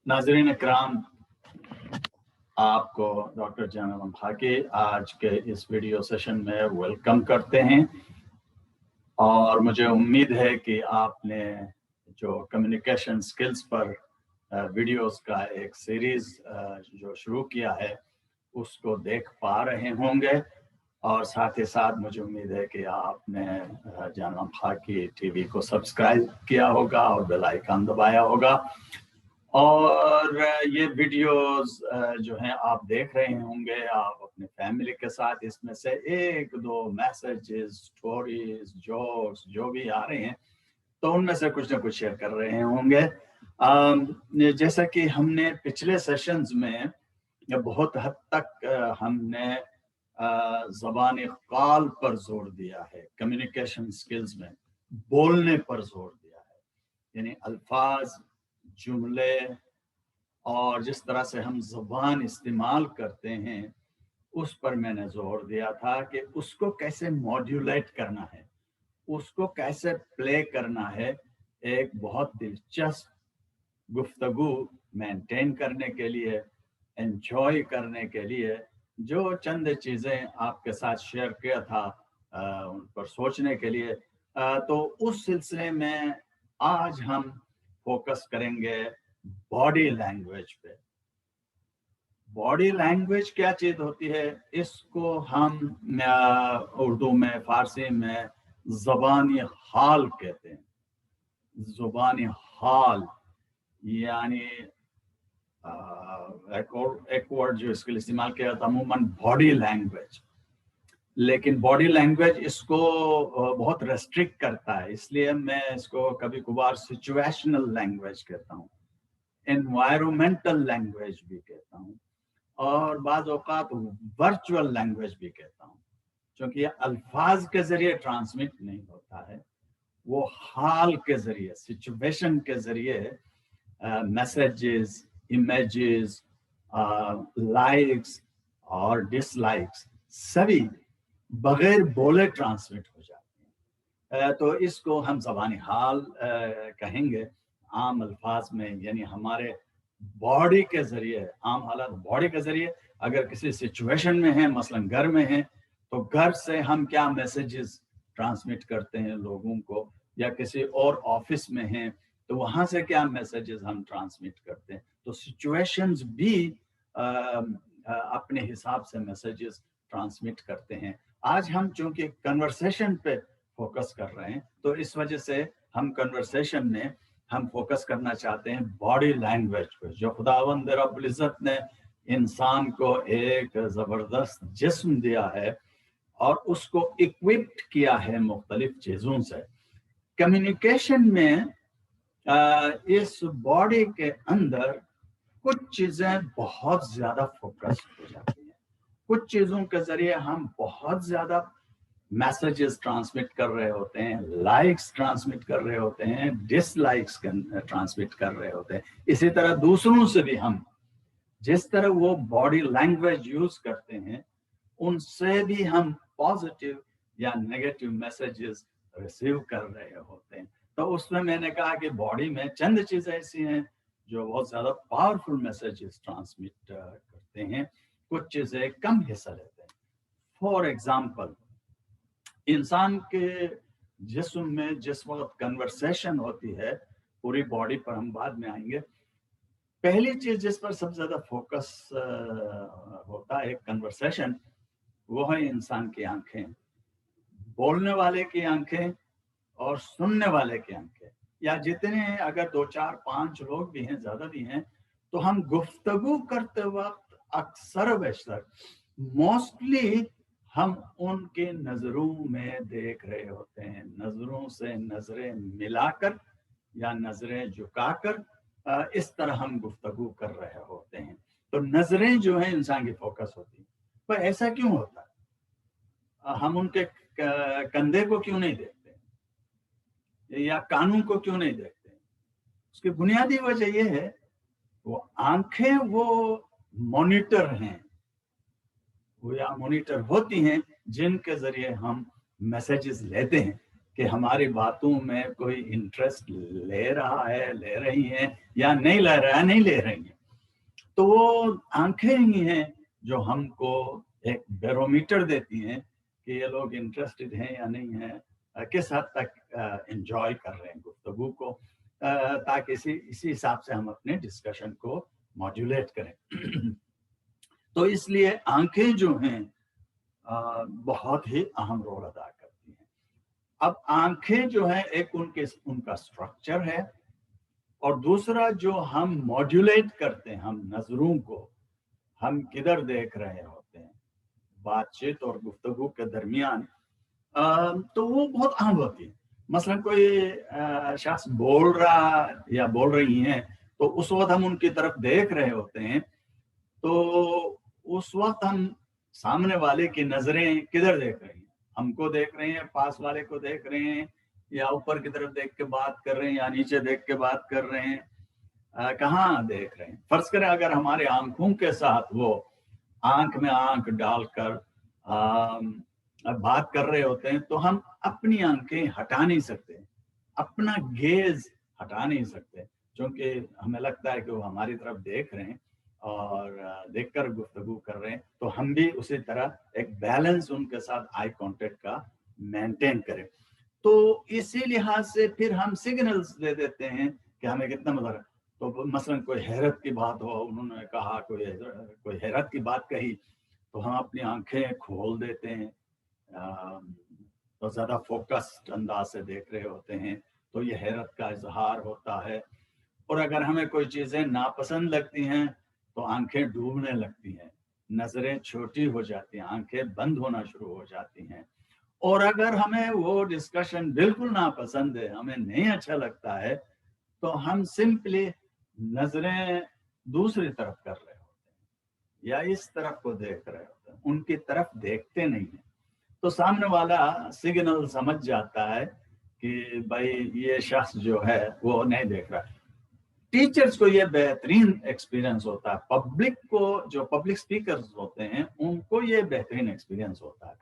नाज़रीन इकराम, आपको डॉक्टर जानम खाकी आज के इस वीडियो सेशन में वेलकम करते हैं और मुझे उम्मीद है कि आपने जो कम्युनिकेशन स्किल्स पर वीडियोस का एक सीरीज़ जो शुरू किया है उसको देख पा रहे होंगे और साथ ही साथ मुझे उम्मीद है कि आपने जानम खाकी टीवी को सब्सक्राइब किया होगा और बेल आइकन दबाया होगा। और ये वीडियोस जो हैं आप देख रहे होंगे, आप अपने फैमिली के साथ इसमें से एक दो मैसेजेस, स्टोरीज, जोक्स जो भी आ रहे हैं तो उनमें से कुछ ना कुछ शेयर कर रहे होंगे। जैसा कि हमने पिछले सेशंस में बहुत हद तक हमने ज़बान क़ाल पर जोर दिया है, कम्युनिकेशन स्किल्स में बोलने पर जोर दिया है, यानी अल्फाज, जुमले और जिस तरह से हम ज़बान इस्तेमाल करते हैं उस पर मैंने जोर दिया था कि उसको कैसे मॉड्यूलेट करना है, उसको कैसे प्ले करना है एक बहुत दिलचस्प गुफ्तगू मेंटेन करने के लिए, एंजॉय करने के लिए। जो चंद चीज़ें आपके साथ शेयर किया था उन पर सोचने के लिए, तो उस सिलसिले में आज हम फोकस करेंगे बॉडी लैंग्वेज पे। बॉडी लैंग्वेज क्या चीज़ होती है, इसको हम उर्दू में, फारसी में ज़बानी हाल कहते हैं। ज़बानी हाल यानी एक वर्ड जो इसके लिए इस्तेमाल किया जाता है अमूमन बॉडी लैंग्वेज, लेकिन बॉडी लैंग्वेज इसको बहुत रेस्ट्रिक्ट करता है, इसलिए मैं इसको कभी कभार सिचुएशनल लैंग्वेज कहता हूँ, एनवायरमेंटल लैंग्वेज भी कहता हूँ और बाज़ औक़ात वर्चुअल लैंग्वेज भी कहता हूँ, क्योंकि ये अल्फाज के ज़रिए ट्रांसमिट नहीं होता है, वो हाल के ज़रिए, सिचुएशन के ज़रिए मैसेजेस, इमेजेस, लाइक्स और डिसलाइक्स सभी बगैर बोले ट्रांसमिट हो जाते हैं। तो इसको हम ज़बानी हाल कहेंगे आम अल्फाज में, यानी हमारे बॉडी के ज़रिए, आम हालात बॉडी के ज़रिए अगर किसी सिचुएशन में हैं, मसलन घर में हैं, तो घर से हम क्या मैसेजेस ट्रांसमिट करते हैं लोगों को, या किसी और ऑफिस में हैं तो वहाँ से क्या मैसेजेस हम ट्रांसमिट करते हैं। तो सिचुएशंस भी अपने हिसाब से मैसेजेस ट्रांसमिट करते हैं। आज हम चूंकि कन्वर्सेशन पे फोकस कर रहे हैं तो इस वजह से हम कन्वर्सेशन में हम फोकस करना चाहते हैं बॉडी लैंग्वेज पे। जो खुदावंद रब्बुल इज़्ज़त ने इंसान को एक ज़बरदस्त जिस्म दिया है और उसको इक्विप्ड किया है मुख्तलिफ चीज़ों से, कम्युनिकेशन में इस बॉडी के अंदर कुछ चीज़ें बहुत ज़्यादा फोकस हो जाती हैं, कुछ चीज़ों के ज़रिए हम बहुत ज़्यादा मैसेजेस ट्रांसमिट कर रहे होते हैं, लाइक्स ट्रांसमिट कर रहे होते हैं, डिसलाइक्स ट्रांसमिट कर रहे होते हैं। इसी तरह दूसरों से भी हम जिस तरह वो बॉडी लैंग्वेज यूज करते हैं उनसे भी हम पॉजिटिव या नेगेटिव मैसेजेस रिसीव कर रहे होते हैं। तो उसमें मैंने कहा कि बॉडी में चंद चीज़ें ऐसी हैं जो बहुत ज़्यादा पावरफुल मैसेजेस ट्रांसमिट करते हैं, कुछ चीज़ें कम हिस्सा लेते हैं। फॉर एग्जाम्पल, इंसान के जिस्म में जिस वक्त कन्वर्सेशन होती है, पूरी बॉडी पर हम बाद में आएंगे, पहली चीज जिस पर सबसे ज्यादा फोकस होता है कन्वर्सेशन, वो है इंसान की आंखें, बोलने वाले की आंखें और सुनने वाले की आंखें, या जितने अगर 2, 4, 5 लोग भी हैं, ज्यादा भी हैं, तो हम गुफ्तगू करते वक्त अक्सर बेशतर मोस्टली हम उनके नजरों में देख रहे होते हैं, नजरों से नजरें मिलाकर या नजरें झुकाकर इस तरह हम गुफ्तगू कर रहे होते हैं। तो नजरें जो है इंसान की फोकस होती है। पर ऐसा क्यों होता है? हम उनके कंधे को क्यों नहीं देखते या कानों को क्यों नहीं देखते? उसकी बुनियादी वजह यह है, वो आंखें वो मॉनिटर हैं, वो या मॉनिटर होती हैं जिनके जरिए हम मैसेजेस लेते हैं کہ ہماری باتوں میں کوئی انٹرسٹ لے رہا ہے، لے رہی ہیں یا نہیں لے رہا ہے، نہیں لے رہی ہیں. تو وہ آنکھیں ہی ہیں جو ہم کو ایک بیرومیٹر دیتی ہیں کہ یہ لوگ انٹرسٹڈ ہیں یا نہیں ہیں، کس حد تک انجوائے کر رہے ہیں گفتگو کو، تاکہ اسی حساب سے ہم اپنے ڈسکشن کو ماڈولیٹ کریں. تو اس لیے آنکھیں جو ہیں بہت ہی اہم رول ادا کرتی ہیں. اب آنکھیں جو ہیں ایک ان کا اسٹرکچر ہے، اور دوسرا جو ہم ماڈولیٹ کرتے ہیں ہم نظروں کو، ہم کدھر دیکھ رہے ہوتے ہیں بات چیت اور گفتگو کے درمیان، تو وہ بہت اہم ہوتی ہے. مثلا کوئی شخص بول رہا یا بول رہی ہیں تو اس وقت ہم ان کی طرف دیکھ رہے ہوتے ہیں، تو اس وقت ہم سامنے والے کی نظریں کدھر دیکھ رہے ہیں، ہم کو دیکھ رہے ہیں، پاس والے کو دیکھ رہے ہیں، یا اوپر کی طرف دیکھ کے بات کر رہے ہیں، یا نیچے دیکھ کے بات کر رہے ہیں، کہاں دیکھ رہے ہیں. فرض کریں اگر ہمارے آنکھوں کے ساتھ وہ آنکھ میں آنکھ ڈال کر بات کر رہے ہوتے ہیں تو ہم اپنی آنکھیں ہٹا نہیں سکتے، اپنا گیز ہٹا نہیں سکتے، کیونکہ ہمیں لگتا ہے کہ وہ ہماری طرف دیکھ رہے ہیں اور دیکھ کر گفتگو کر رہے ہیں. تو ہم بھی اسی طرح ایک بیلنس ان کے ساتھ آئی کانٹیکٹ کا مینٹین کریں. تو اسی لحاظ سے پھر ہم سگنلز دے دیتے ہیں کہ ہمیں کتنا مزہ. تو مثلا کوئی حیرت کی بات ہو، انہوں نے کہا کوئی حیرت کی بات کہی، تو ہم اپنی آنکھیں کھول دیتے ہیں، تو زیادہ فوکسڈ انداز سے دیکھ رہے ہوتے ہیں، تو یہ حیرت کا اظہار ہوتا ہے. اور اگر ہمیں کوئی چیزیں ناپسند لگتی ہیں تو آنکھیں ڈوبنے لگتی ہیں، نظریں چھوٹی ہو جاتی ہیں، آنکھیں بند ہونا شروع ہو جاتی ہیں. اور اگر ہمیں وہ ڈسکشن بالکل ناپسند ہے، ہمیں نہیں اچھا لگتا ہے، تو ہم سمپلی نظریں دوسری طرف کر رہے ہوتے ہیں یا اس طرف کو دیکھ رہے ہوتے ہیں، ان کی طرف دیکھتے نہیں ہیں. تو سامنے والا سگنل سمجھ جاتا ہے کہ بھائی یہ شخص جو ہے وہ نہیں دیکھ رہا. ٹیچرز کو یہ بہترین ایکسپیرینس ہوتا ہے، پبلک کو جو پبلک سپیکرز ہوتے ہیں ان کو یہ بہترین ایکسپیرینس ہوتا ہے.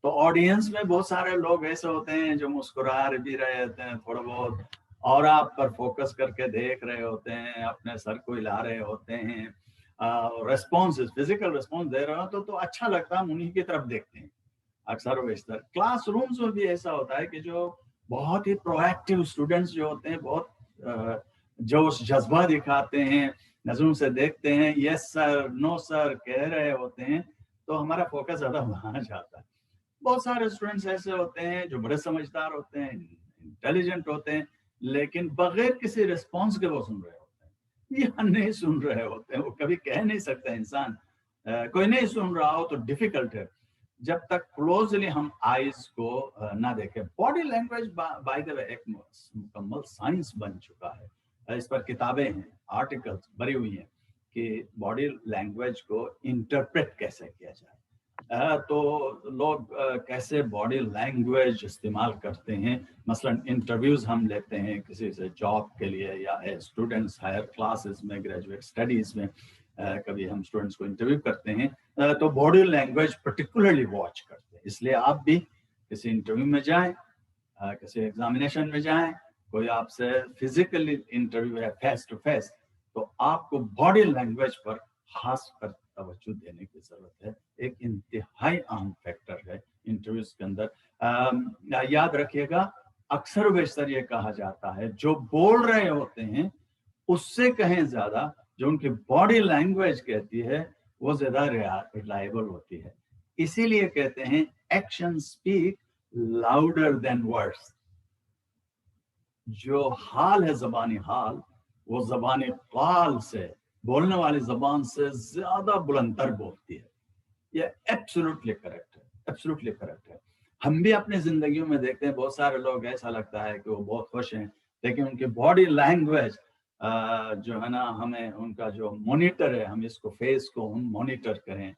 تو آڈینس میں بہت سارے لوگ ایسے ہوتے ہیں جو مسکرا بھی رہے ہوتے ہیں تھوڑا بہت، اور آپ پر فوکس کر کے دیکھ رہے ہوتے ہیں، اپنے سر کو ہلا رہے ہوتے ہیں، ریسپانس فزیکل ریسپانس دے رہے ہو تو اچھا لگتا ہے، ہم انہیں کی طرف دیکھتے ہیں اکثر و بیشتر. کلاس رومز میں بھی ایسا ہوتا ہے کہ جو بہت ہی پرو ایکٹیو اسٹوڈنٹس جو ہوتے ہیں، بہت جوش جذبہ دکھاتے ہیں، نظروں سے دیکھتے ہیں، یس سر نو سر کہہ رہے ہوتے ہیں، تو ہمارا فوکس زیادہ وہاں جاتا ہے. بہت سارے اسٹوڈنٹس ایسے ہوتے ہیں جو بڑے سمجھدار ہوتے ہیں، انٹیلیجنٹ ہوتے ہیں، لیکن بغیر کسی ریسپانس کے وہ سن رہے ہوتے ہیں یا نہیں سن رہے ہوتے ہیں. وہ کبھی کہہ نہیں سکتا انسان، کوئی نہیں سن رہا ہو تو ڈیفیکلٹ ہے جب تک کلوزلی ہم آئیز کو نہ دیکھیں. باڈی لینگویج بائی دا وے ایک مکمل سائنس بن چکا ہے، اس پر کتابیں ہیں، آرٹیکلز بھری ہوئی ہیں کہ باڈی لینگویج کو انٹرپریٹ کیسے کیا جائے. تو لوگ کیسے باڈی لینگویج استعمال کرتے ہیں. مثلا انٹرویوز ہم لیتے ہیں کسی سے جاب کے لیے یا اسٹوڈنٹس ہائر کلاسز میں، گریجویٹ اسٹڈیز میں کبھی ہم اسٹوڈنٹس کو انٹرویو کرتے ہیں تو باڈی لینگویج پرٹیکولرلی واچ کرتے ہیں. اس لیے آپ بھی کسی انٹرویو میں جائیں، کسی ایگزامینیشن میں جائیں، کوئی آپ سے فزیکلی انٹرویو ہے فیس ٹو فیس، تو آپ کو باڈی لینگویج پر خاص کر توجہ دینے کی ضرورت ہے. ایک انتہائی اہم فیکٹر ہے انٹرویوز کے اندر. یاد رکھیے گا اکثر و بیشتر یہ کہا جاتا ہے جو بول رہے ہوتے ہیں اس سے کہیں زیادہ جو ان کی باڈی لینگویج کہتی ہے وہ زیادہ ریلائبل ہوتی ہے. اسی لیے کہتے ہیں action speak louder than words. جو حال ہے زبانی حال، وہ زبانی قال سے، بولنے والی زبان سے زیادہ بلند تر بولتی ہے. یہ ایبسولوٹلی کریکٹ ہے، ایبسولوٹلی کریکٹ ہے. ہم بھی اپنی زندگیوں میں دیکھتے ہیں بہت سارے لوگ ایسا لگتا ہے کہ وہ بہت خوش ہیں، لیکن ان کی باڈی لینگویج جو ہے نا، ہمیں ان کا جو مانیٹر ہے، ہم اس کو فیس کو ہم مانیٹر کریں،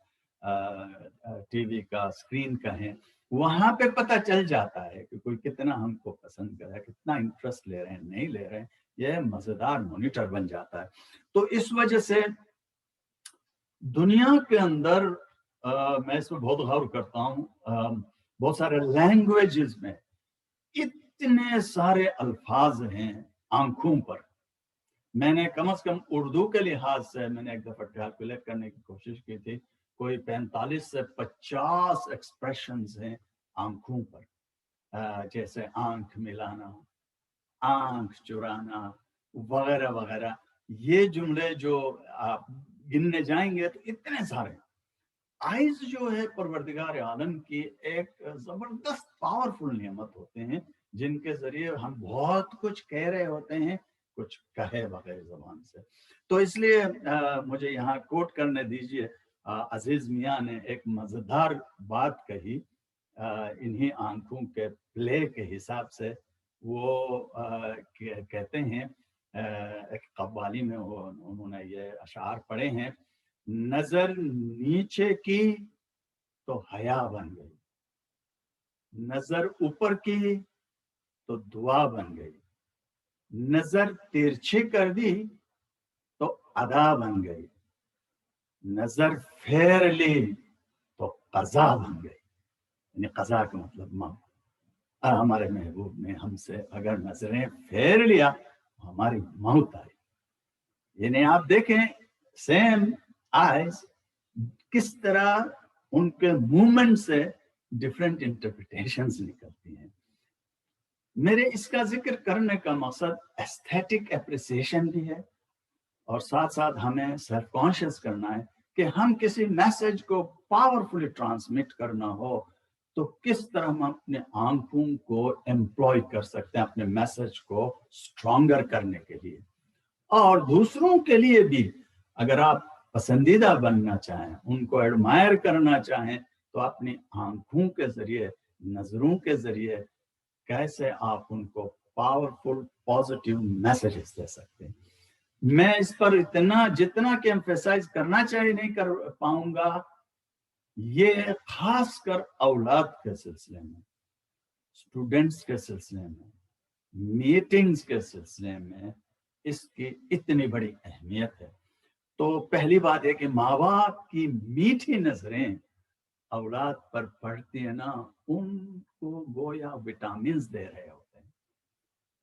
ٹی وی کا اسکرین کہیں، وہاں پہ پتہ چل جاتا ہے کہ کوئی کتنا ہم کو پسند کر رہا ہے، کتنا انٹرسٹ لے رہے ہیں، نہیں لے رہے ہیں. یہ مزیدار مانیٹر بن جاتا ہے. تو اس وجہ سے دنیا کے اندر میں اس میں بہت غور کرتا ہوں، بہت سارے لینگویجز میں इतने सारे अल्फाज हैं आंखों पर। मैंने कम से कम उर्दू के लिहाज से मैंने एक दफ़ा कैलकुलेट करने की कोशिश की थी, कोई 45 से 50 एक्सप्रेशंस हैं आंखों पर। जैसे आंख मिलाना, आंख चुराना, वगैरह वगैरह। ये जुमले जो आप गिनने जाएंगे तो इतने सारे। आइज जो है परवरदिगार आलम की एक जबरदस्त पावरफुल नेमत होते हैं, जिनके जरिए हम बहुत कुछ कह रहे होते हैं, कुछ कहे बगैर जबान से। तो इसलिए मुझे यहाँ कोट करने दीजिए। अजीज मियाँ ने एक मजेदार बात कही इन्हीं आंखों के प्ले के हिसाब से। वो कहते हैं एक कव्वाली में वो उन्होंने ये अशार पढ़े हैं, नजर नीचे की तो हया बन गई, नजर ऊपर की तो दुआ बन गई, नजर तिरछी कर दी तो अदा बन गई, नजर फेर ली तो कजा बन गई। यानी कजा का मतलब मौत। हमारे महबूब ने हमसे अगर नजरें फेर लिया तो हमारी मौत आई। यानी आप देखें सेम आइज किस तरह उनके मूवमेंट से डिफरेंट इंटरप्रिटेशंस निकलती हैं। मेरे इसका जिक्र करने का मकसद एस्थेटिक एप्रिसिएशन भी है, और साथ साथ हमें सेल्फ कॉन्शियस करना है कि हम किसी मैसेज को पावरफुली ट्रांसमिट करना हो तो किस तरह हम अपने आंखों को एम्प्लॉय कर सकते हैं अपने मैसेज को स्ट्रॉन्गर करने के लिए। और दूसरों के लिए भी अगर आप पसंदीदा बनना चाहें, उनको एडमायर करना चाहें, तो अपनी आंखों के जरिए, नजरों के जरिए कैसे आप उनको पावरफुल पॉजिटिव मैसेजेस दे सकते हैं। मैं इस पर इतना जितना कि एम्फेसाइज करना चाहिए नहीं कर पाऊंगा। ये खासकर औलाद के सिलसिले में, स्टूडेंट्स के सिलसिले में, मीटिंग्स के सिलसिले में इसकी इतनी बड़ी अहमियत है। तो पहली बात है कि माँ बाप की मीठी नजरें औलाद पर पड़ती है ना, उनको गोया विटामिन दे रहे होते हैं।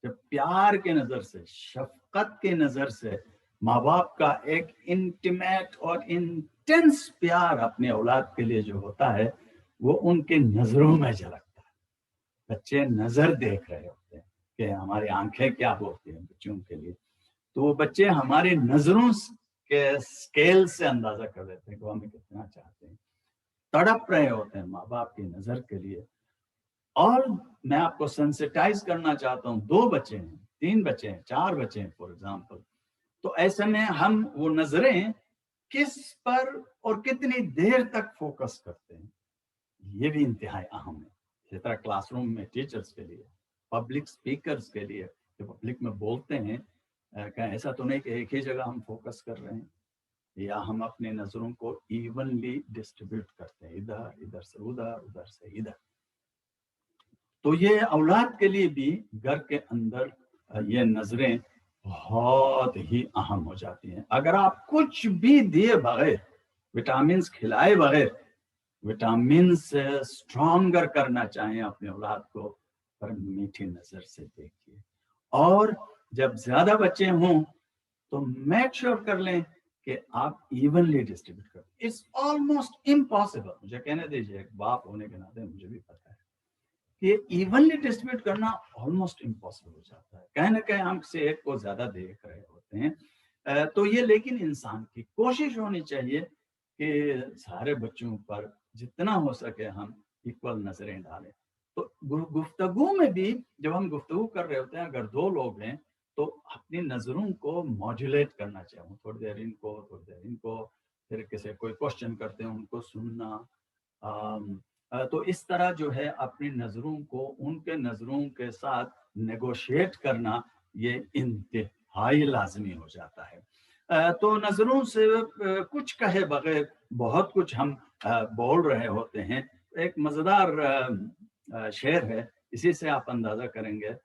जब प्यार के नजर से, शफकत के नजर से माँ बाप का एक इंटीमेट और इंटेंस प्यार अपने औलाद के लिए जो होता है, वो उनके नजरों में झलकता है। बच्चे नजर देख रहे होते हैं कि हमारी आंखें क्या बोलती हैं बच्चों के लिए। तो वो बच्चे हमारी नजरों के स्केल से अंदाजा कर लेते हैं कि वो हमें कितना चाहते हैं, तड़प रहे होते हैं माँ बाप की नजर के लिए। और मैं आपको सेंसिटाइज करना चाहता हूँ, 2 बच्चे हैं, 3 बच्चे हैं, 4 बच्चे हैं फॉर एग्जाम्पल, तो ऐसे में हम वो नजरें किस पर और कितनी देर तक फोकस करते हैं, ये भी इंतहाई अहम है। जिस तरह क्लासरूम में टीचर्स के लिए, पब्लिक स्पीकर्स के लिए जो पब्लिक में बोलते हैं, क्या ऐसा तो नहीं कि एक ही जगह हम फोकस कर रहे हैं, या हम अपने नजरों को इवनली डिस्ट्रीब्यूट करते हैं, इधर इधर से उधर, उधर से इधर। तो ये औलाद के लिए भी घर के अंदर ये नजरें बहुत ही अहम हो जाती हैं। अगर आप कुछ भी दिए बगैर, विटामिन खिलाए बगैर, विटामिन से स्ट्रॉन्गर करना चाहें अपने औलाद को, पर मीठी नजर से देखिए। और जब ज्यादा बच्चे हों तो मेक श्योर कर लें कि आप इवनली डिस्ट्रीब्यूट करें। इट्स ऑलमोस्ट इम्पॉसिबल, मुझे कहने दीजिए, एक बाप होने के नाते मुझे भी पता है कि इवनली डिस्ट्रीब्यूट करना ऑलमोस्ट इम्पॉसिबल हो जाता है। कहीं ना कहीं हम से एक को ज्यादा देख रहे होते हैं। तो ये लेकिन इंसान की कोशिश होनी चाहिए कि सारे बच्चों पर जितना हो सके हम इक्वल नजरें डालें। तो गुफ्तगू में भी जब हम गुफ्तगू कर रहे होते हैं, अगर 2 लोग हैं तो अपनी नजरों को मॉड्यूलेट करना चाहिए, थोड़ी देर इनको, थोड़ी देर इनको, फिर किसी कोई क्वेश्चन करते हैं उनको सुनना। तो इस तरह जो है अपनी नजरों को उनके नजरों के साथ नेगोशिएट करना, ये इंतहाई लाजमी हो जाता है। तो नजरों से कुछ कहे बगैर बहुत कुछ हम बोल रहे होते हैं। एक मजेदार शेर है, इसी से आप अंदाजा करेंगे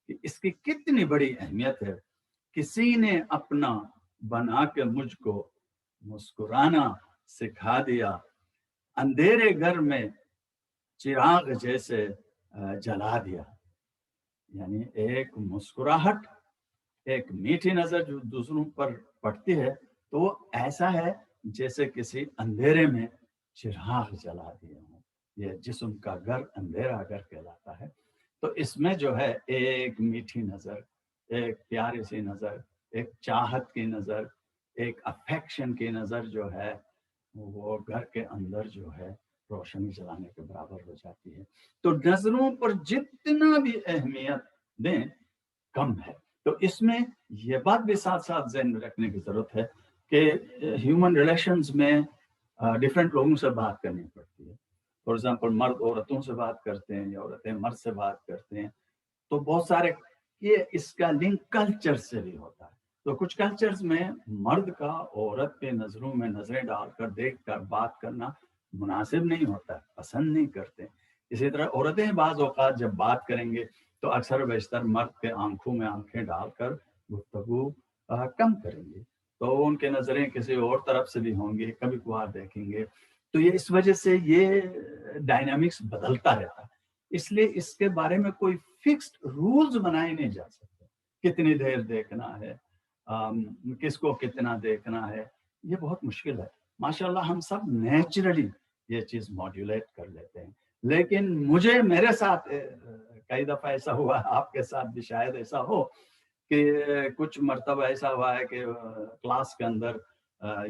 कि इसकी कितनी बड़ी अहमियत है। किसी ने अपना बना के मुझको मुस्कुराना सिखा दिया, अंधेरे घर में चिराग जैसे जला दिया। यानी एक मुस्कुराहट, एक मीठी नजर जो दूसरों पर पड़ती है तो वो ऐसा है जैसे किसी अंधेरे में चिराग जला दिए हों। ये जिस्म का घर अंधेरा घर कहलाता है। तो इसमें जो है एक मीठी नजर, एक प्यारी सी नजर, एक चाहत की नजर, एक अफेक्शन की नजर जो है वो घर के अंदर जो है रोशनी जलाने के बराबर हो जाती है। तो नजरों पर जितना भी अहमियत दें कम है। तो इसमें ये बात भी साथ साथ ज़हन में रखने की जरूरत है कि ह्यूमन रिलेशंस में डिफरेंट लोगों से बात करनी पड़ती है। फॉर एग्जांपल मर्द औरतों से बात करते हैं या औरतें मर्द से बात करते हैं, तो बहुत सारे ये इसका लिंक कल्चर से भी होता है। तो कुछ कल्चर्स में मर्द का औरत के नजरों में नजरें डालकर देखकर बात करना मुनासिब नहीं होता है, पसंद नहीं करते। इसी तरह औरतें बाज़ औक़ात जब बात करेंगे तो अक्सर बेशतर मर्द के आंखों में आंखें डालकर गुफ्तगू कम करेंगे, तो उनके नजरें किसी और तरफ से भी होंगी, कभी कभार देखेंगे। तो ये इस वजह से ये डायनामिक्स बदलता रहता है। इसलिए इसके बारे में कोई फिक्स्ड रूल्स बनाए नहीं जा सकते, कितनी देर देखना है, किसको कितना देखना है, ये बहुत मुश्किल है। माशाल्लाह हम सब नेचुरली ये चीज़ मॉड्यूलेट कर लेते हैं। लेकिन मुझे मेरे साथ कई दफ़ा ऐसा हुआ, आपके साथ भी शायद ऐसा हो कि कुछ मर्तबा ऐसा हुआ है कि क्लास के अंदर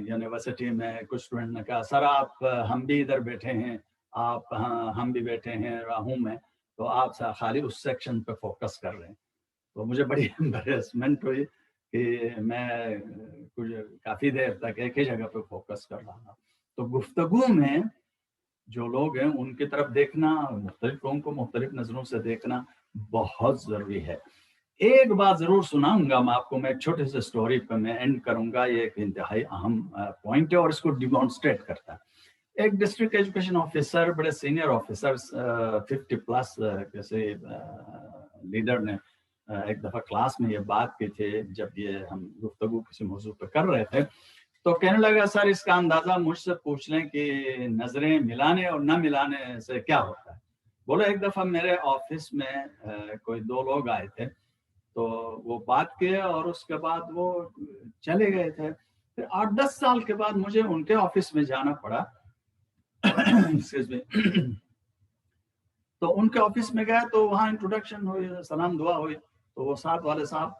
यूनिवर्सिटी में कुछ स्टूडेंट ने कहा, सर आप हम भी इधर बैठे हैं, आप हाँ हम भी बैठे हैं राहू में, तो आप खाली उस सेक्शन पे फोकस कर रहे हैं। तो मुझे बड़ी एम्बैरेसमेंट हुई कि मैं कुछ काफ़ी देर तक एक ही जगह पे फोकस कर रहा था। तो गुफ्तगू में जो लोग हैं उनकी तरफ देखना, मुख्तलिफ लोगों को मुख्तलिफ नज़रों से देखना बहुत ज़रूरी है। एक बात ज़रूर सुनाऊंगा मैं आपको, मैं एक छोटे से स्टोरी पर मैं एंड करूंगा। ये एक इंतहाई अहम पॉइंट है और इसको डिमॉन्स्ट्रेट करता है। एक डिस्ट्रिक्ट एजुकेशन ऑफिसर, बड़े सीनियर ऑफिसर्स 50 प्लस किसी लीडर ने एक दफ़ा क्लास में ये बात की थी, जब ये हम गुफ्तगू किसी मौजू पर कर रहे थे, तो कहने लगा, सर इसका अंदाज़ा मुझसे पूछ लें कि नज़रें मिलाने और न मिलाने से क्या होता है। बोला, एक दफ़ा मेरे ऑफिस में कोई दो लोग आए थे, तो वो बात किए और उसके बाद वो चले गए थे। फिर 8-10 साल के बाद मुझे उनके ऑफिस में जाना पड़ा। Excuse me. तो उनके ऑफिस में गया तो वहाँ इंट्रोडक्शन हुई, सलाम दुआ हुई। तो वो साथ वाले साहब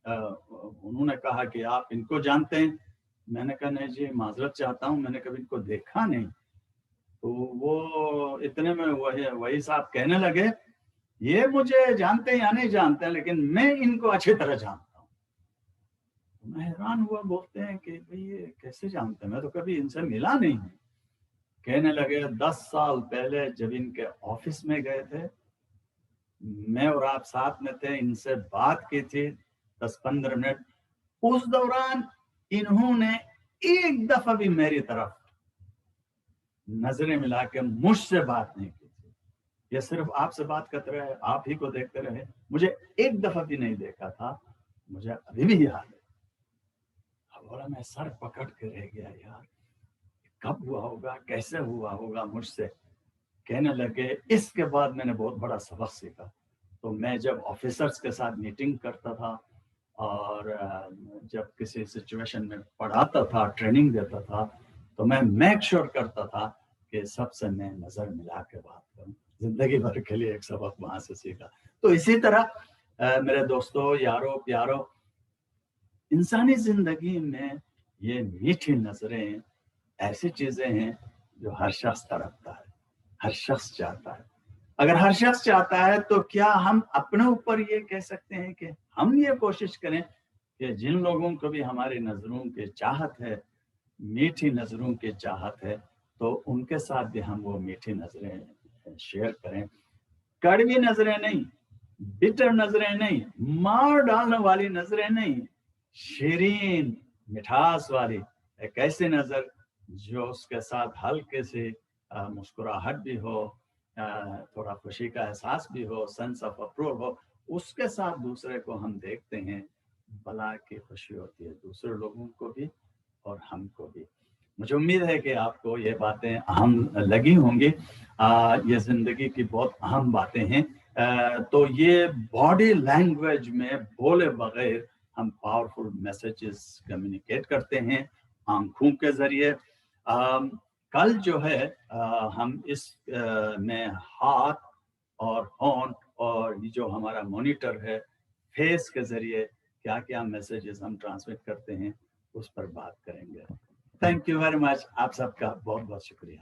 उन्होंने कहा कि आप इनको जानते हैं? मैंने कहा नहीं जी, माजरत चाहता हूँ, मैंने कभी इनको देखा नहीं। तो वो इतने में वही साहब कहने लगे, ये मुझे जानते हैं या नहीं जानते हैं, लेकिन मैं इनको अच्छी तरह जानता हूँ। मैं हैरान हुआ, बोलते हैं कि भाई ये कैसे जानते हैं, मैं तो कभी इनसे मिला नहीं हूँ। कहने लगे, 10 साल पहले जब इनके ऑफिस में गए थे, मैं और आप साथ में थे, इनसे बात की थी 10-15 मिनट। उस दौरान इन्होंने एक दफा भी मेरी तरफ नजरें मिला के मुझसे बात नहीं की थी। ये सिर्फ आपसे बात करते रहे, आप ही को देखते रहे, मुझे एक दफा भी नहीं देखा था। मुझे अभी भी याद है। बोला, मैं सर पकड़ के रह गया, यार कब हुआ होगा, कैसे हुआ होगा मुझसे। कहने लगे, इसके बाद मैंने बहुत बड़ा सबक सीखा। तो मैं जब ऑफिसर्स के साथ मीटिंग करता था और जब किसी सिचुएशन में पढ़ाता था, ट्रेनिंग देता था, तो मैं मेक श्योर करता था कि सबसे मैं नज़र मिला के बात करूं। जिंदगी भर के लिए एक सबक वहां से सीखा। तो इसी तरह मेरे दोस्तों, यारों, प्यारों, इंसानी जिंदगी में ये मीठी नजरें ऐसी चीजें हैं जो हर शख्स तड़पता है, हर शख्स चाहता है। अगर हर शख्स चाहता है तो क्या हम अपने ऊपर ये कह सकते हैं कि हम ये कोशिश करें कि जिन लोगों को भी हमारी नजरों की चाहत है, मीठी नजरों की चाहत है, तो उनके साथ भी हम वो मीठी नजरें शेयर करें। कड़वी नजरें नहीं, बिटर नजरें नहीं, मार डालने वाली नजरें नहीं, शीरीन मिठास वाली एक ऐसी नजर जो उसके साथ हल्के से मुस्कुराहट भी हो, थोड़ा खुशी का एहसास भी हो, सेंस ऑफ अप्रूवल हो, उसके साथ दूसरे को हम देखते हैं, भला की खुशी होती है दूसरे लोगों को भी और हमको भी। मुझे उम्मीद है कि आपको ये बातें अहम लगी होंगी। ये ज़िंदगी की बहुत अहम बातें हैं تو یہ باڈی لینگویج میں بولے بغیر ہم پاورفل میسیجز کمیونیکیٹ کرتے ہیں آنکھوں کے ذریعے. کل جو ہے ہم اس میں ہاتھ اور ہونٹ اور یہ جو ہمارا مانیٹر ہے فیس کے ذریعے کیا کیا میسیجز ہم ٹرانسمٹ کرتے ہیں اس پر بات کریں گے. Thank you very much. آپ سب کا بہت بہت شکریہ.